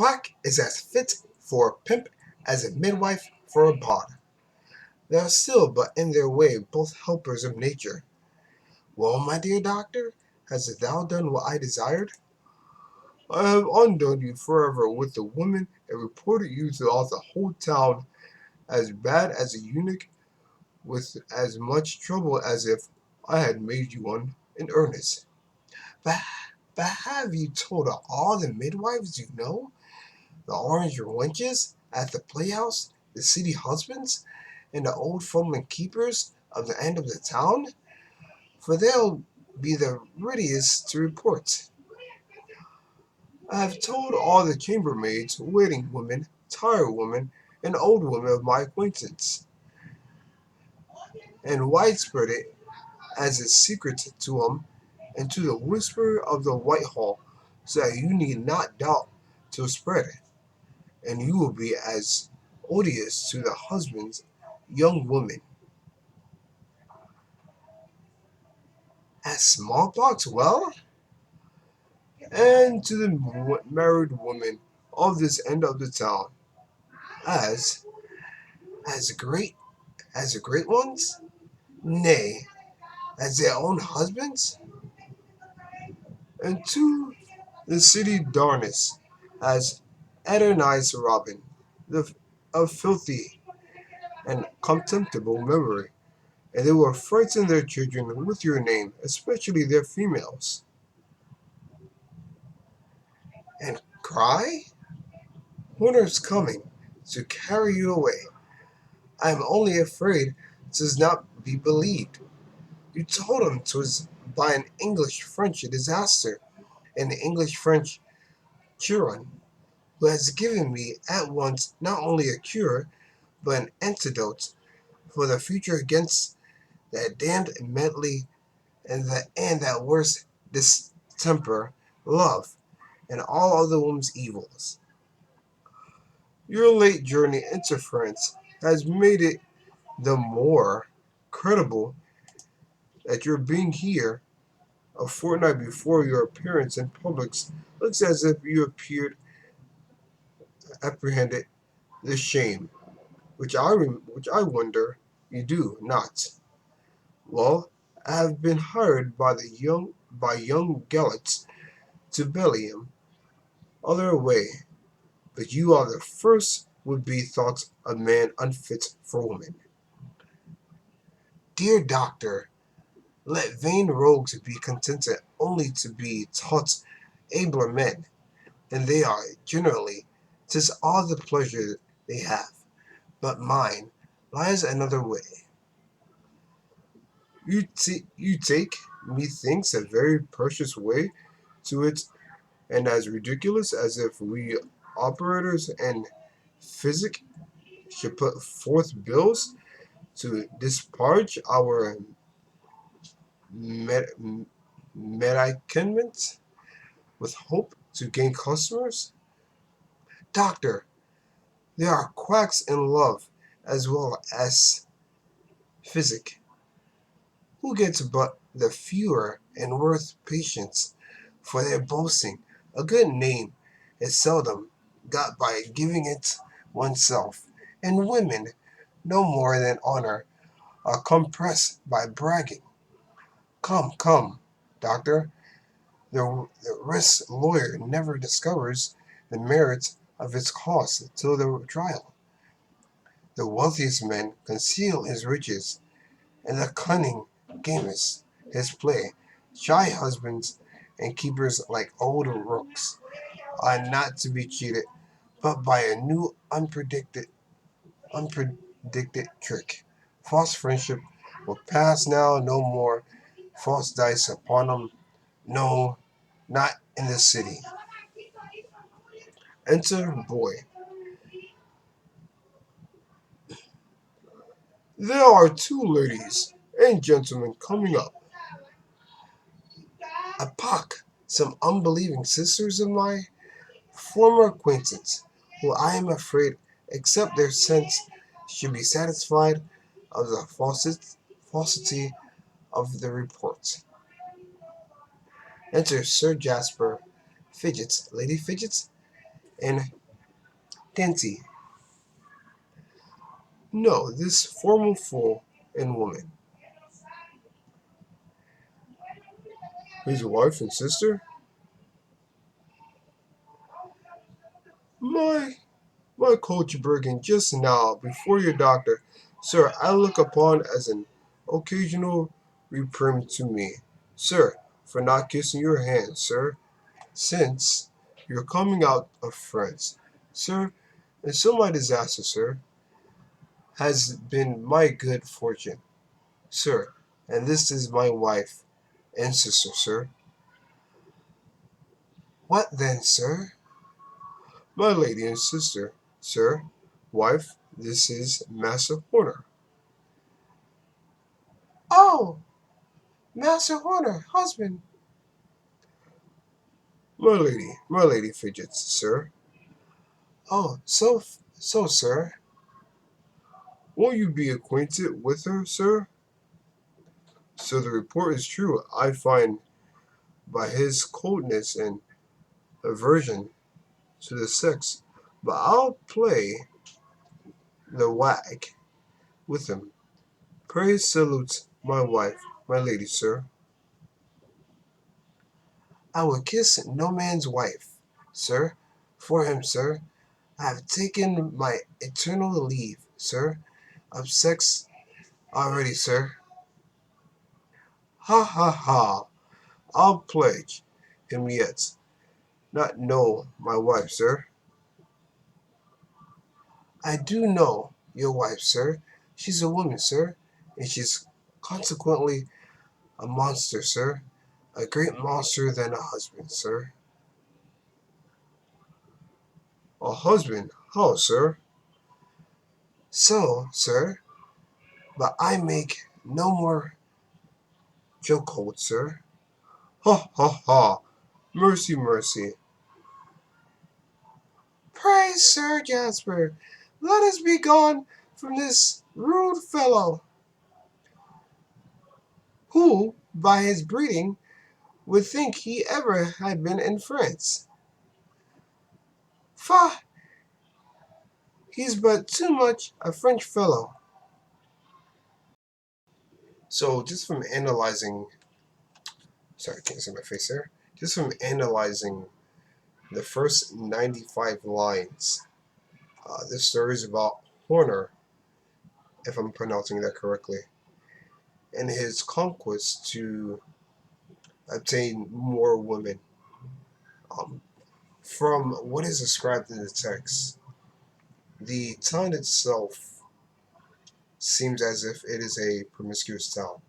quack is as fit for a pimp as a midwife for a bard. They are still, but in their way, both helpers of nature. Well, my dear doctor, hast thou done what I desired? I have undone you forever with the women and reported you throughout the whole town as bad as a eunuch, with as much trouble as if I had made you one in earnest. But, but have you told all the midwives you know, the orange wenches at the playhouse, the city husbands, and the old fumbling keepers of the end of the town? For they'll be the readiest to report. I have told all the chambermaids, waiting women, tire women, and old women of my acquaintance, and widespread it as a secret to 'em and to the whisper of the Whitehall, so that you need not doubt to spread it, and you will be as odious to the husbands, young women, as smallpox. Well, and to the married women of this end of the town, as great as the great ones, nay, as their own husbands, and to the city darners, as Adonais Robin, the of filthy and contemptible memory, and they will frighten their children with your name, especially their females, and cry, winter's coming to carry you away. I am only afraid 'tis not be believed. You told him 'twas by an English-French disaster, and the English-French Chiron, who has given me at once not only a cure, but an antidote for the future against that damned medley and that worst distemper, love, and all other woman's evils. Your late journey into France has made it the more credible that your being here a fortnight before your appearance in public looks as if you apprehended the shame, which I wonder you do not. Well, I have been hired by young Gellets to Bellingham, other way, but you are the first would be thought a man unfit for woman. Dear doctor, let vain rogues be contented only to be taught abler men than they are generally. 'Tis all the pleasure they have, but mine lies another way. You take, methinks, a very precious way to it, and as ridiculous as if we operators and physic should put forth bills to disparage our medicaments with hope to gain customers. Doctor, there are quacks in love as well as physic. Who gets but the fewer and worse patients for their boasting? A good name is seldom got by giving it oneself, and women, no more than honor, are compressed by bragging. Come, come, doctor, the risk lawyer never discovers the merits of his cause till the trial. The wealthiest man conceal his riches, and the cunning gamest his play. Shy husbands and keepers like old rooks are not to be cheated, but by a new unpredicted trick. False friendship will pass now, no more false dice upon them, no, not in the city. Enter boy. There are two ladies and gentlemen coming up. Apoc, some unbelieving sisters of my former acquaintance, who I am afraid, except their sense should be satisfied of the falsity of the report. Enter Sir Jasper Fidgets, Lady Fidgets, and dainty. No, this formal fool and woman. His wife and sister? My my coach Bergen just now, before your doctor, sir, I look upon as an occasional reprimand to me, sir, for not kissing your hand, sir, since you're coming out of France, sir, and so my disaster, sir, has been my good fortune, sir, and this is my wife and sister, sir. What then, sir? My lady and sister, sir, wife, this is Master Horner. Oh, Master Horner, husband. My lady fidgets, sir. Oh, so, sir. Won't you be acquainted with her, sir? So the report is true, I find, by his coldness and aversion to the sex. But I'll play the wag with him. Pray salute my wife, my lady, sir. I will kiss no man's wife, sir. For him, sir, I have taken my eternal leave, sir, of sex already, sir. Ha ha ha! I'll pledge him yet. Not know my wife, sir. I do know your wife, sir. She's a woman, sir, and she's consequently a monster, sir. A great monster than a husband, sir. A husband? How, sir? So, sir, but I make no more joke hold, sir. Ha ha ha! Mercy, mercy. Pray, Sir Jasper, let us be gone from this rude fellow, who, by his breeding, would think he ever had been in France. Faugh! He's but too much a French fellow. So, just from analyzing, sorry, I can't see my face there. Just from analyzing the first 95 lines, this story is about Horner, if I'm pronouncing that correctly, and his conquest to obtain more women. Um, from what is described in the text, the town itself seems as if it is a promiscuous town.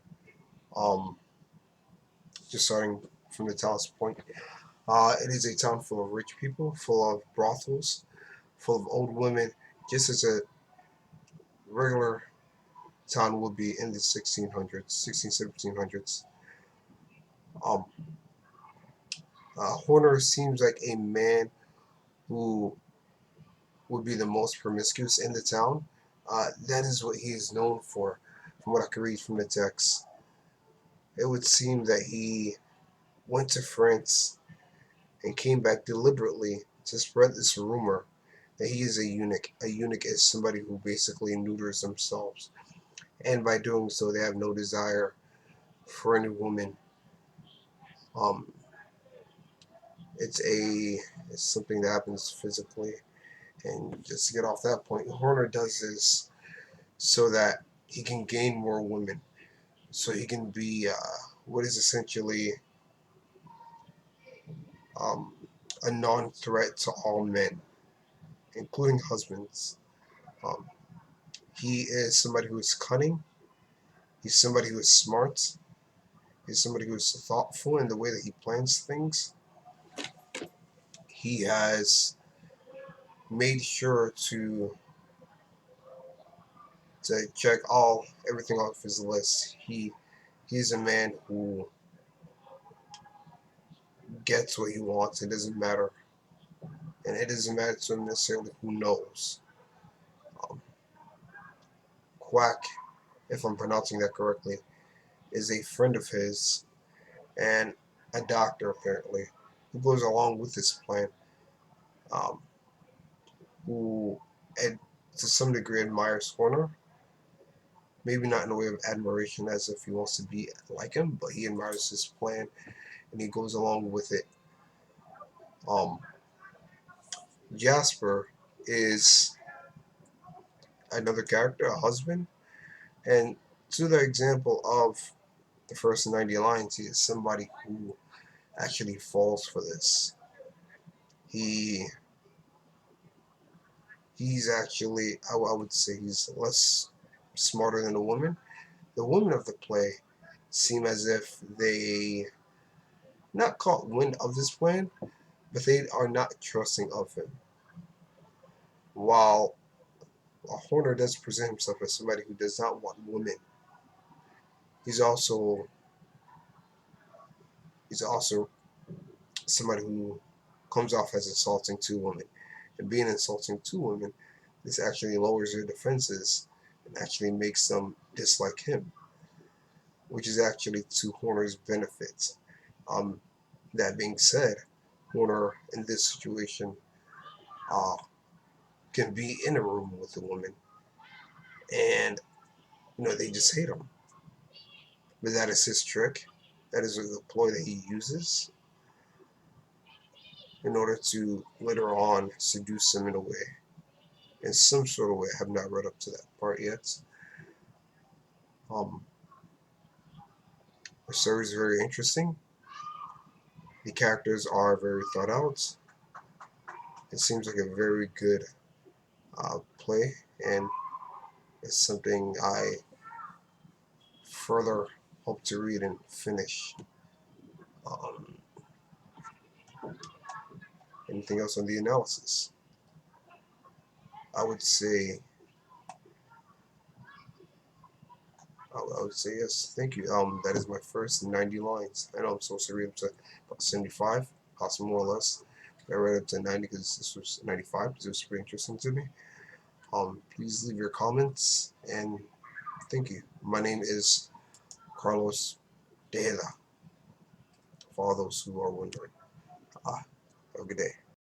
Um, just starting from the town's point, it is a town full of rich people, full of brothels, full of old women, just as a regular town would be in the 1600s, 1700s. Um, Horner seems like a man who would be the most promiscuous in the town. That is what he is known for, from what I could read from the text. It would seem that he went to France and came back deliberately to spread this rumor that he is a eunuch. A eunuch is somebody who basically neuters themselves, and by doing so, they have no desire for any woman. Um, it's something that happens physically. And just to get off that point, Horner does this so that he can gain more women, so he can be what is essentially um, a non-threat to all men, including husbands. Um, he is somebody who is cunning. He's somebody who is smart. He's somebody who is thoughtful in the way that he plans things. He has made sure to check everything off his list. He's a man who gets what he wants. It doesn't matter, and it doesn't matter to him necessarily who knows. Um, Quack, if I'm pronouncing that correctly, is a friend of his and a doctor apparently who goes along with this plan. Um, who, to some degree, admires Horner. Maybe not in a way of admiration as if he wants to be like him, but he admires his plan and he goes along with it. Um, Jasper is another character, a husband, and to the example of the first 90 lines, he is somebody who actually falls for this. He he's actually, I would say, he's less smarter than the woman. The women of the play seem as if they not caught wind of this plan, but they are not trusting of him. While Horner does present himself as somebody who does not want women, he's also he's also somebody who comes off as insulting to women. And being insulting to women, this actually lowers their defenses and actually makes them dislike him, which is actually to Horner's benefit. Um, that being said, Horner in this situation uh, can be in a room with a woman and they just hate him. But that is his trick. That is a ploy that he uses in order to later on seduce them in a way, in some sort of way. I have not read up to that part yet. Um, the story is very interesting. The characters are very thought out. It seems like a very good play, and it's something I further hope to read and finish. Um, Anything else on the analysis? I would say I would say yes. Thank you. That is my first 90 lines. I know I'm supposed to read up to about 75, possibly more or less. I read up to 90 because this was 95 because it was pretty interesting to me. Please leave your comments and thank you. My name is Carlos Tejeda, for all those who are wondering. Have a good day.